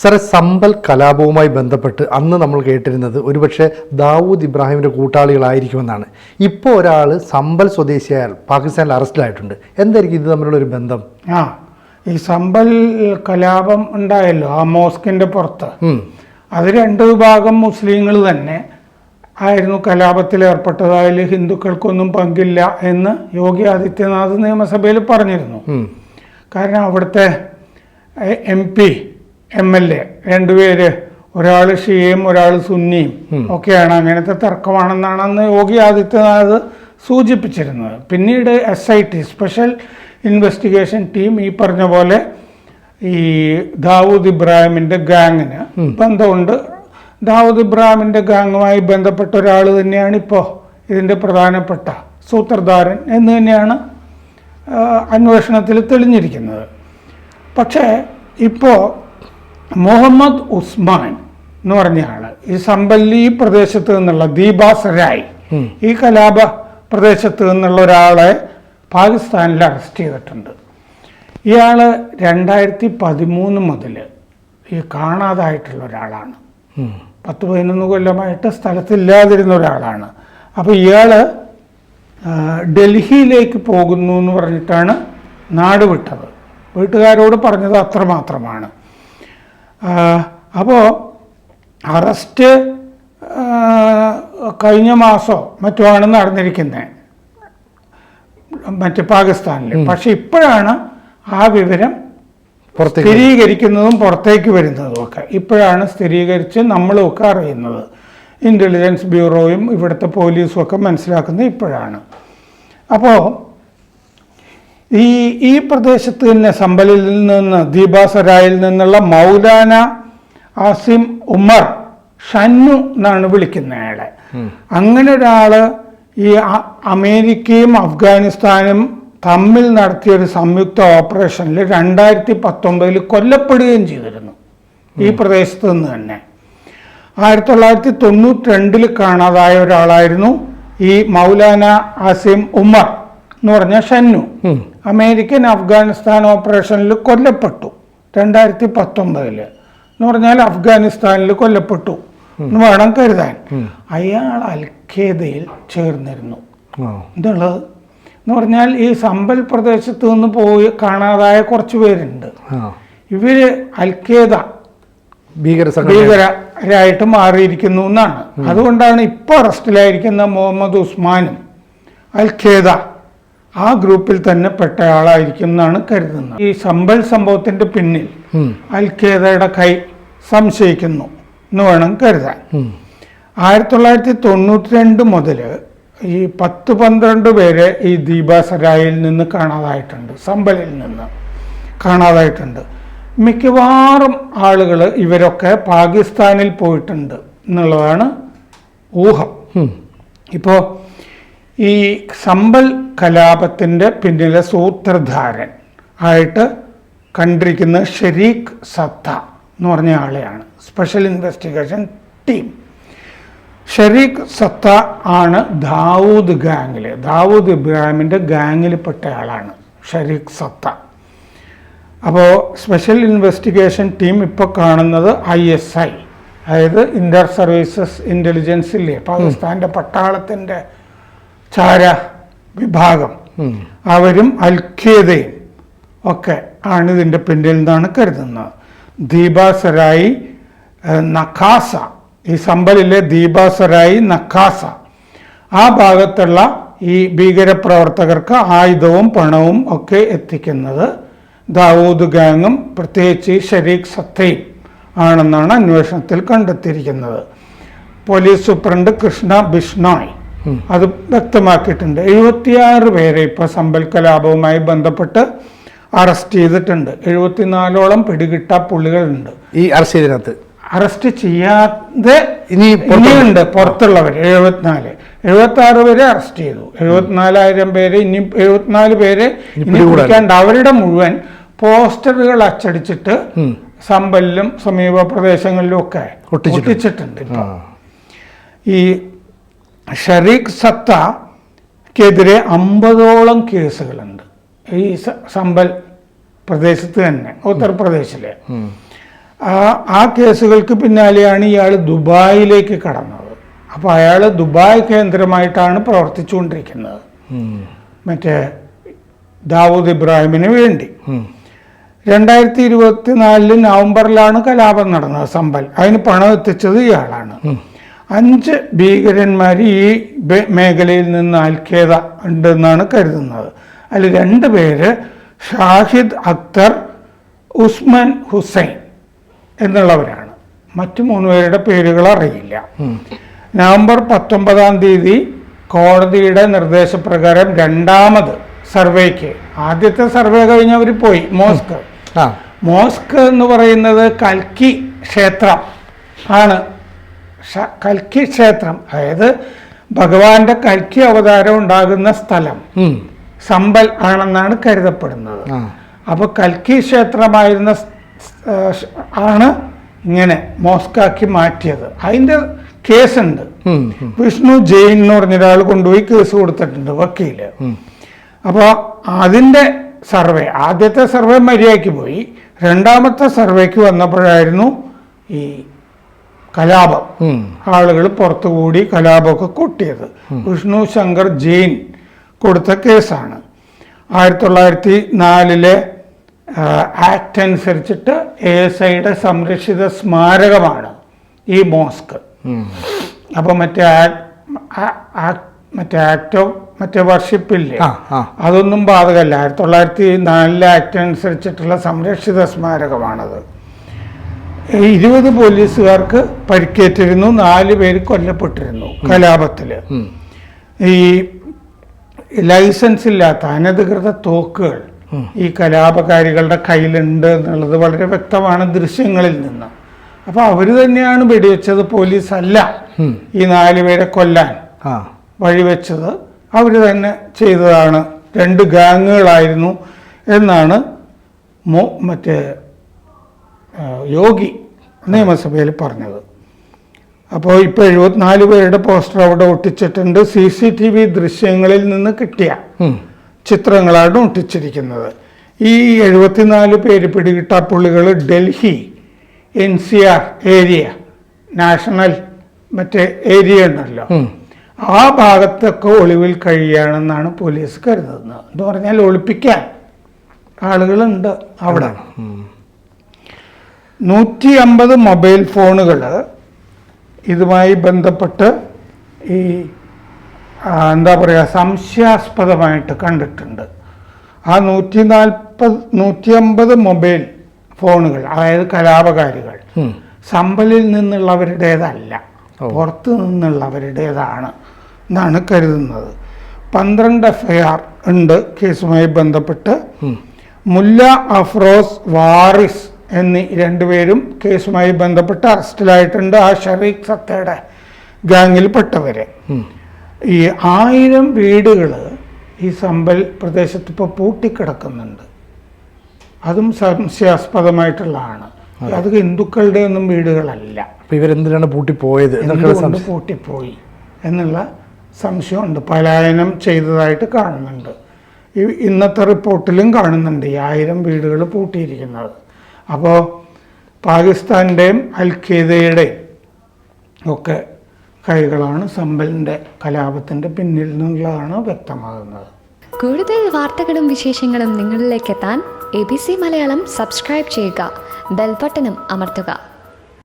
സാറേ, സമ്പൽ കലാപവുമായി ബന്ധപ്പെട്ട് അന്ന് നമ്മൾ കേട്ടിരുന്നത് ഒരുപക്ഷെ ദാവൂദ് ഇബ്രാഹിമിൻ്റെ കൂട്ടാളികളായിരിക്കുമെന്നാണ്. ഇപ്പോൾ ഒരാൾ സമ്പൽ സ്വദേശിയായാൽ പാകിസ്ഥാനിൽ അറസ്റ്റിലായിട്ടുണ്ട്. എന്തായിരിക്കും ഇത് തമ്മിലുള്ള ഒരു ബന്ധം? ഈ സമ്പൽ കലാപം ഉണ്ടായല്ലോ ആ മോസ്കിന്റെ പുറത്ത്, അത് രണ്ട് വിഭാഗം മുസ്ലിങ്ങൾ തന്നെ ആയിരുന്നു കലാപത്തിൽ ഏർപ്പെട്ടത്. അതിൽ ഹിന്ദുക്കൾക്കൊന്നും പങ്കില്ല എന്ന് യോഗി ആദിത്യനാഥ് നിയമസഭയിൽ പറഞ്ഞിരുന്നു. കാരണം അവിടുത്തെ MP MLA രണ്ടുപേര്, ഒരാൾ ഷിയയും ഒരാൾ സുന്നിയും ഒക്കെയാണ്. അങ്ങനത്തെ തർക്കമാണെന്നാണ് അന്ന് യോഗി ആദിത്യനാഥ് സൂചിപ്പിച്ചിരുന്നത്. പിന്നീട് SIT സ്പെഷ്യൽ ഇൻവെസ്റ്റിഗേഷൻ ടീം ഈ പറഞ്ഞ പോലെ ഈ ദാവൂദ് ഇബ്രാഹിമിൻ്റെ ഗാങ്ങിന് ബന്ധമുണ്ട്, ദാവൂദ് ഇബ്രാഹിമിൻ്റെ ഗാങ്ങുമായി ബന്ധപ്പെട്ട ഒരാൾ തന്നെയാണ് ഇപ്പോൾ ഇതിൻ്റെ പ്രധാനപ്പെട്ട സൂത്രധാരൻ എന്ന് തന്നെയാണ് അന്വേഷണത്തിൽ തെളിഞ്ഞിരിക്കുന്നത്. പക്ഷേ ഇപ്പോൾ മുഹമ്മദ് ഉസ്മാൻ എന്ന് പറഞ്ഞ ആള് ഈ സമ്പല്ലി പ്രദേശത്ത് നിന്നുള്ള ദീപാസരായ് ഈ കലാപ പ്രദേശത്ത് നിന്നുള്ള ഒരാളെ പാകിസ്ഥാനിൽ അറസ്റ്റ് ചെയ്തിട്ടുണ്ട്. ഇയാൾ 2013 മുതൽ ഈ കാണാതായിട്ടുള്ള ഒരാളാണ്. 10-11 കൊല്ലമായിട്ട് സ്ഥലത്തില്ലാതിരുന്ന ഒരാളാണ്. അപ്പോൾ ഇയാൾ ഡൽഹിയിലേക്ക് പോകുന്നു എന്ന് പറഞ്ഞിട്ടാണ് നാട് വിട്ടത്. വീട്ടുകാരോട് പറഞ്ഞത് അത്രമാത്രമാണ്. അപ്പോൾ അറസ്റ്റ് കഴിഞ്ഞ മാസമോ മറ്റോ ആണ് നടന്നിരിക്കുന്നത് മറ്റ് പാകിസ്ഥാനിൽ. പക്ഷെ ഇപ്പോഴാണ് ആ വിവരം സ്ഥിരീകരിക്കുന്നതും പുറത്തേക്ക് വരുന്നതും ഒക്കെ. ഇപ്പോഴാണ് സ്ഥിരീകരിച്ച് നമ്മളുമൊക്കെ അറിയുന്നത്. ഇൻ്റലിജൻസ് ബ്യൂറോയും ഇവിടുത്തെ പോലീസും ഒക്കെ മനസ്സിലാക്കുന്നത് ഇപ്പോഴാണ്. അപ്പോൾ ഈ പ്രദേശത്ത് തന്നെ സമ്പലിൽ നിന്ന് ദീപാസരായിൽ നിന്നുള്ള മൗലാന ആസിം ഉമർ ഷന്നു എന്നാണ് വിളിക്കുന്ന അയാളെ. അങ്ങനെ ഒരാള് ഈ അമേരിക്കയും അഫ്ഗാനിസ്ഥാനും തമ്മിൽ നടത്തിയ ഒരു സംയുക്ത ഓപ്പറേഷനിൽ 2019 കൊല്ലപ്പെടുകയും ചെയ്തിരുന്നു ഈ പ്രദേശത്ത് നിന്ന് തന്നെ. 1992 കാണാതായ ഒരാളായിരുന്നു ഈ മൗലാന ആസിം ഉമർ എന്ന് പറഞ്ഞ ഷന്നു. അമേരിക്കൻ അഫ്ഗാനിസ്ഥാൻ ഓപ്പറേഷനിൽ കൊല്ലപ്പെട്ടു 2019 എന്ന് പറഞ്ഞാൽ അഫ്ഗാനിസ്ഥാനിൽ കൊല്ലപ്പെട്ടു എന്ന് വേണം കരുതാൻ. അയാൾ അൽഖേദയിൽ ചേർന്നിരുന്നു എന്നുള്ളത് എന്ന് പറഞ്ഞാൽ ഈ സമ്പൽ പ്രദേശത്ത് നിന്ന് പോയി കാണാതായ കുറച്ച് പേരുണ്ട്. ഇവര് അൽഖേദ ഭീകരരായിട്ട് മാറിയിരിക്കുന്നു എന്നാണ്. അതുകൊണ്ടാണ് ഇപ്പോൾ അറസ്റ്റിലായിരിക്കുന്ന മുഹമ്മദ് ഉസ്മാനും അൽഖേദ ആ ഗ്രൂപ്പിൽ തന്നെ പെട്ടയാളായിരിക്കും എന്നാണ് കരുതുന്നത്. ഈ സമ്പൽ സംഭവത്തിന്റെ പിന്നിൽ അൽഖേദയുടെ കൈ സംശയിക്കുന്നു എന്ന് വേണം കരുതാൻ. 1992 മുതൽ ഈ 10-12 പേരെ ഈ ദീപാസരായിൽ നിന്ന് കാണാതായിട്ടുണ്ട്, സമ്പലിൽ നിന്ന് കാണാതായിട്ടുണ്ട്. മിക്കവാറും ആളുകൾ ഇവരൊക്കെ പാകിസ്ഥാനിൽ പോയിട്ടുണ്ട് എന്നുള്ളതാണ് ഊഹം. ഇപ്പോൾ ഈ സമ്പൽ കലാപത്തിൻ്റെ പിന്നിലെ സൂത്രധാരൻ ആയിട്ട് കണ്ടിരിക്കുന്ന ഷെരീഖ് സത്ത എന്ന് പറഞ്ഞ ആളെയാണ് സ്പെഷ്യൽ ഇൻവെസ്റ്റിഗേഷൻ ടീം. ഷെരീഖ് സത്ത ആണ് ദാവൂദ് ഇബ്രാഹിമിൻ്റെ ഗാങ്ങിൽപ്പെട്ട ആളാണ് ഷെരീഖ് സത്ത. അപ്പോൾ സ്പെഷ്യൽ ഇൻവെസ്റ്റിഗേഷൻ ടീം ഇപ്പോൾ കാണുന്നത് ISI, അതായത് ഇന്റർ സർവീസസ് ഇൻ്റലിജൻസ് ഇല്ലേ, പാകിസ്ഥാൻ്റെ പട്ടാളത്തിൻ്റെ ചാര വിഭാഗം, അവരും അൽഖേദയും ഒക്കെ ആണ് ഇതിൻ്റെ പിന്നിൽ നിന്നാണ് കരുതുന്നത്. ദീപാസരായി നഖാസ, ഈ സമ്പലിലെ ദീപാസരായി നഖാസ, ആ ഭാഗത്തുള്ള ഈ ഭീകരപ്രവർത്തകർക്ക് ആയുധവും പണവും ഒക്കെ എത്തിക്കുന്നത് ദാവൂദ് ഗാങ്ങും പ്രത്യേകിച്ച് ഷെരീഖ് സത്തയും ആണെന്നാണ് അന്വേഷണത്തിൽ കണ്ടെത്തിയിരിക്കുന്നത്. പോലീസ് സൂപ്രണ്ട് കൃഷ്ണ ബിഷ്ണോയ് അത് വ്യക്തമാക്കിയിട്ടുണ്ട്. 76 പേരെ ഇപ്പോൾ സമ്പൽ കലാപവുമായി ബന്ധപ്പെട്ട് അറസ്റ്റ് ചെയ്തിട്ടുണ്ട്. 74ഓളം പിടികിട്ട പുള്ളികളുണ്ട് ഈ അറസ്റ്റ് ചെയ്യാതെ ഇനിയുണ്ട് പുറത്തുള്ളവർ. 76 പേരെ അറസ്റ്റ് ചെയ്തു. 74,000 പേര് ഇനി 74 പേരെ ഇനി പിടിക്കാണ്ട്. അവരുടെ മുഴുവൻ പോസ്റ്ററുകൾ അച്ചടിച്ചിട്ട് സമ്പലിലും സമീപ പ്രദേശങ്ങളിലും ഒക്കെ ഒട്ടിച്ചിട്ടുണ്ട്. ഈ ഷെരീഖ് സത്തക്കെതിരെ 50ഓളം കേസുകളുണ്ട് ഈ സമ്പൽ പ്രദേശത്ത് തന്നെ, ഉത്തർപ്രദേശിലെ. ആ കേസുകൾക്ക് പിന്നാലെയാണ് ഇയാൾ ദുബായിലേക്ക് കടന്നത്. അപ്പോൾ അയാൾ ദുബായ് കേന്ദ്രമായിട്ടാണ് പ്രവർത്തിച്ചുകൊണ്ടിരിക്കുന്നത് മറ്റേ ദാവൂദ് ഇബ്രാഹിമിന് വേണ്ടി. 2024 നവംബറിലാണ് കലാപം നടന്നത് സമ്പൽ. അതിന് പണം എത്തിച്ചത് ഇയാളാണ്. 5 ഭീകരന്മാർ ഈ മേഖലയിൽ നിന്ന് അൽഖേദ ഉണ്ടെന്നാണ് കരുതുന്നത്. അതിൽ 2 പേര് ഷാഹിദ് അക്തർ, ഉസ്മാൻ ഹുസൈൻ എന്നുള്ളവരാണ്. മറ്റു 3 പേരുടെ പേരുകൾ അറിയില്ല. നവംബർ 19 കോടതിയുടെ നിർദ്ദേശപ്രകാരം 2ാമത് സർവേക്ക്, ആദ്യത്തെ സർവേ കഴിഞ്ഞവർ പോയി മോസ്ക് എന്ന് പറയുന്നത് കൽക്കി ക്ഷേത്രം ആണ്. കൽക്കി ക്ഷേത്രം, അതായത് ഭഗവാന്റെ കൽക്കി അവതാരം ഉണ്ടാകുന്ന സ്ഥലം സമ്പൽ ആണെന്നാണ് കരുതപ്പെടുന്നത്. അപ്പൊ കൽക്കി ക്ഷേത്രമായിരുന്ന ആണ് ഇങ്ങനെ മോസ്കാക്കി മാറ്റിയത്. അതിന്റെ കേസുണ്ട്. വിഷ്ണു ജെയിൻ എന്ന് പറഞ്ഞ ഒരാൾ കൊണ്ടുപോയി കേസ് കൊടുത്തിട്ടുണ്ട്, വക്കീല്. അപ്പോൾ അതിന്റെ സർവേ, ആദ്യത്തെ സർവേ മര്യാദയ്ക്ക് പോയി. 2ാമത്തെ സർവേക്ക് വന്നപ്പോഴായിരുന്നു ഈ കലാപം. ആളുകൾ പുറത്തുകൂടി കലാപമൊക്കെ കൊട്ടിയത്. വിഷ്ണു ശങ്കർ ജെയിൻ കൊടുത്ത കേസാണ്. 1904 ആക്ട് അനുസരിച്ചിട്ട് ASIയുടെ സംരക്ഷിത സ്മാരകമാണ് ഈ മോസ്ക്. അപ്പൊ മറ്റേ ആക്ട് ഓഫ് മറ്റേ വർഷിപ്പില്ലേ, അതൊന്നും ബാധകമല്ല. 1904 ആക്ട് അനുസരിച്ചിട്ടുള്ള സംരക്ഷിത സ്മാരകമാണത്. 20 പോലീസുകാർക്ക് പരിക്കേറ്റിരുന്നു, 4 പേര് കൊല്ലപ്പെട്ടിരുന്നു കലാപത്തില്. ഈ ലൈസൻസ് ഇല്ലാത്ത അനധികൃത തോക്കുകൾ ഈ കലാപകാരികളുടെ കയ്യിലുണ്ട് എന്നുള്ളത് വളരെ വ്യക്തമാണ് ദൃശ്യങ്ങളിൽ നിന്ന്. അപ്പൊ അവര് തന്നെയാണ് വെടിവെച്ചത്, പോലീസ് അല്ല ഈ 4 പേരെ കൊല്ലാൻ വഴിവെച്ചത്. അവർ തന്നെ ചെയ്തതാണ്. 2 ഗാങ്ങുകളായിരുന്നു എന്നാണ് മറ്റേ യോഗി നിയമസഭയിൽ പറഞ്ഞത്. അപ്പോൾ ഇപ്പോൾ 74 പേരുടെ പോസ്റ്റർ അവിടെ ഒട്ടിച്ചിട്ടുണ്ട്. CCTV ദൃശ്യങ്ങളിൽ നിന്ന് കിട്ടിയ ചിത്രങ്ങളാണ് ഒട്ടിച്ചിരിക്കുന്നത്. ഈ 74 പേര് പിടികിട്ടാപ്പുള്ളികൾ ഡൽഹി NCR ഏരിയ, നാഷണൽ മറ്റേ ഏരിയ ഉണ്ടല്ലോ, ആ ഭാഗത്തൊക്കെ ഒളിവിൽ കഴിയുകയാണെന്നാണ് പോലീസ് കരുതുന്നത്. എന്ന് പറഞ്ഞാൽ ഒളിപ്പിക്കാൻ ആളുകളുണ്ട് അവിടെ. 150 മൊബൈൽ ഫോണുകൾ ഇതുമായി ബന്ധപ്പെട്ട് ഈ എന്താ പറയുക സംശയാസ്പദമായിട്ട് കണ്ടിട്ടുണ്ട്. ആ 150 മൊബൈൽ ഫോണുകൾ, അതായത് കലാപകാരികൾ സമ്പലിൽ നിന്നുള്ളവരുടേതല്ല, പുറത്ത് നിന്നുള്ളവരുടേതാണ് എന്നാണ് കരുതുന്നത്. 12 FIR ഉണ്ട് കേസുമായി ബന്ധപ്പെട്ട്. മുല്ല അഫ്രോസ് വാറിസ് എന്നീ 2 പേരും കേസുമായി ബന്ധപ്പെട്ട് അറസ്റ്റിലായിട്ടുണ്ട്. ആ ഷറീഖ് സത്തയുടെ ഗാങ്ങിൽപ്പെട്ടവരെ. ഈ 1000 വീടുകൾ ഈ സമ്പൽ പ്രദേശത്ത് ഇപ്പോൾ പൂട്ടിക്കിടക്കുന്നുണ്ട്. അതും സംശയാസ്പദമായിട്ടുള്ളതാണ്. അത് ഹിന്ദുക്കളുടെ ഒന്നും വീടുകളല്ല. ഇവരെന്തിനാണ് പൂട്ടിപ്പോയത്, പൂട്ടിപ്പോയി എന്നുള്ള സംശയമുണ്ട്. പലായനം ചെയ്തതായിട്ട് കാണുന്നുണ്ട്. ഇന്നത്തെ റിപ്പോർട്ടിലും കാണുന്നുണ്ട് ഈ 1000 വീടുകൾ പൂട്ടിയിരിക്കുന്നത്. അപ്പോൾ പാകിസ്ഥാൻ്റെയും അൽഖയ്ദയുടെയും ഒക്കെ കൈകളാണ് സമ്പലിൻ്റെ കലാപത്തിൻ്റെ പിന്നിൽ നിന്നുള്ളതാണ് വ്യക്തമാകുന്നത്. കൂടുതൽ വാർത്തകളും വിശേഷങ്ങളും നിങ്ങളിലേക്ക് എത്താൻ ABC മലയാളം സബ്സ്ക്രൈബ് ചെയ്യുക, ബെൽബട്ടനും അമർത്തുക.